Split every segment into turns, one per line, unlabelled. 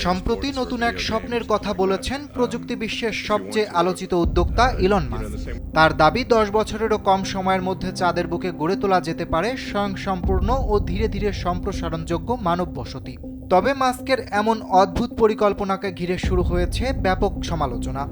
সম্প্রতি নতুন এক স্বপ্নের কথা বলেছেন প্রযুক্তি বিশ্বের সবচেয়ে আলোচিত উদ্যোক্তা ইলন মাস্ক। তার দাবি 10 বছরেরও কম সময়ের মধ্যে চাঁদের বুকে গড়ে তোলা যেতে পারে স্বয়ংসম্পূর্ণ ও ধীরে ধীরে সম্প্রসারণযোগ্য মানব বসতি। তবে মাস্কের এমন অদ্ভুত পরিকল্পনাকে ঘিরে শুরু হয়েছে ব্যাপক সমালোচনা।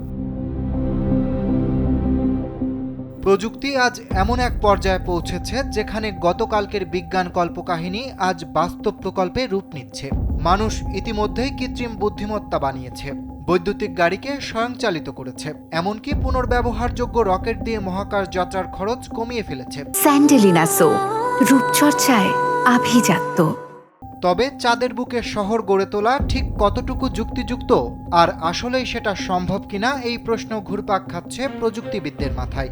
প্রযুক্তি আজ এমন এক পর্যায়ে পৌঁছেছে যেখানে গতকালকের বিজ্ঞান কল্পকাহিনী আজ বাস্তব প্রকল্পে রূপ নিচ্ছে। মানুষ ইতিমধ্যেই কৃত্রিম বুদ্ধিমত্তা বানিয়েছে, বৈদ্যুতিক গাড়িকে স্বয়ংচালিত করেছে, এমনকি পুনর্ব্যবহারযোগ্য রকেট দিয়ে মহাকাশ যাত্রার খরচ কমিয়ে ফেলেছে।
স্যান্ডেলিনা সো, রূপচর্চায় আভিজাত্য।
তবে চাঁদের বুকে শহর গড়ে তোলা ঠিক কতটুকু যুক্তিযুক্ত, আর আসলেই সেটা সম্ভব কিনা, এই প্রশ্ন ঘুরপাক খাচ্ছে প্রযুক্তিবিদদের মাথায়।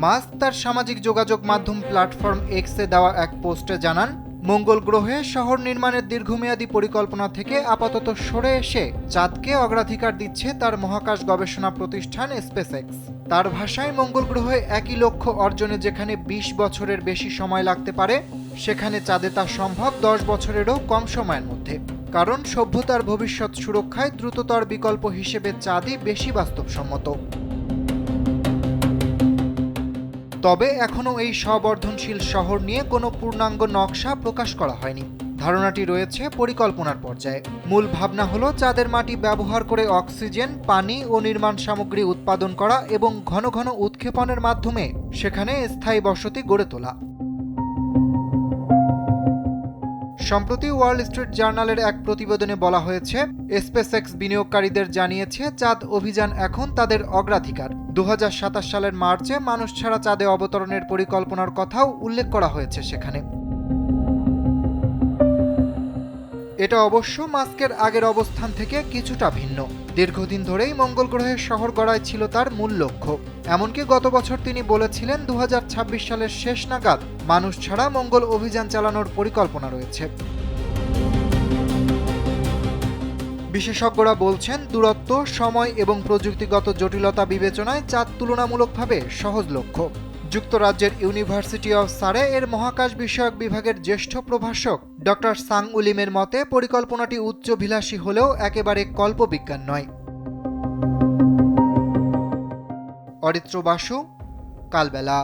মাস্ক তার সামাজিক যোগাযোগ মাধ্যম প্ল্যাটফর্ম এক্সে দেওয়া এক পোস্টে জানান, মঙ্গল গ্রহে শহর নির্মাণের দীর্ঘমেয়াদী পরিকল্পনা থেকে আপাতত সরে এসে চাঁদকে অগ্রাধিকার দিচ্ছে তার মহাকাশ গবেষণা প্রতিষ্ঠান স্পেসএক্স। তার ভাষায়, মঙ্গল গ্রহে একই লক্ষ্য অর্জনে যেখানে 20 বছরের বেশি সময় লাগতে পারে, সেখানে চাঁদে তা সম্ভব 10 বছরেরও কম সময়ের মধ্যে। কারণ সভ্যতার ভবিষ্যৎ সুরক্ষায় দ্রুততর বিকল্প হিসেবে চাঁদই বেশি বাস্তবসম্মত। তবে এখনও এই স্ববর্ধনশীল শহর নিয়ে কোনো পূর্ণাঙ্গ নকশা প্রকাশ করা হয়নি। ধারণাটি রয়েছে পরিকল্পনার পর্যায়ে। মূল ভাবনা হলো চাঁদের মাটি ব্যবহার করে অক্সিজেন, পানি ও নির্মাণ সামগ্রী উৎপাদন করা এবং ঘন ঘন উৎক্ষেপণের মাধ্যমে সেখানে স্থায়ী বসতি গড়ে তোলা। সম্প্রতি ওয়াল স্ট্রিট জার্নালের এক প্রতিবেদনে বলা হয়েছে, স্পেসএক্স বিনিয়োগকারীদের জানিয়েছে চাঁদ অভিযান এখন তাদের অগ্রাধিকার। 2027 সালের মার্চে মানুষ ছাড়া চাঁদে অবতরণের পরিকল্পনার কথাও উল্লেখ করা হয়েছে সেখানে। এটা অবশ্য মাস্কের আগের অবস্থান থেকে কিছুটা ভিন্ন। দীর্ঘদিন ধরেই মঙ্গল গ্রহের শহর গড়াই ছিল তার মূল লক্ষ্য। এমনকি গত বছর তিনি বলেছিলেন 2026 সালের শেষ নাগাদ মানুষ ছাড়া মঙ্গল অভিযান চালানোর পরিকল্পনা রয়েছে। বিশেষজ্ঞরা বলছেন, দূরত্ব, সময় এবং প্রযুক্তিগত জটিলতা বিবেচনায় চাঁদ তুলনামূলকভাবে সহজ লক্ষ্য। যুক্তরাজ্যের ইউনিভার্সিটি অফ সারে এর মহাকাশ বিষয়ক বিভাগের জ্যেষ্ঠ প্রভাষক ডক্টর সাং উলিমের মতে, পরিকল্পনাটি উচ্চাভিলাষী হলেও একেবারে কল্পবিজ্ঞান নয়। অরিত্র বাসু, কালবেলা।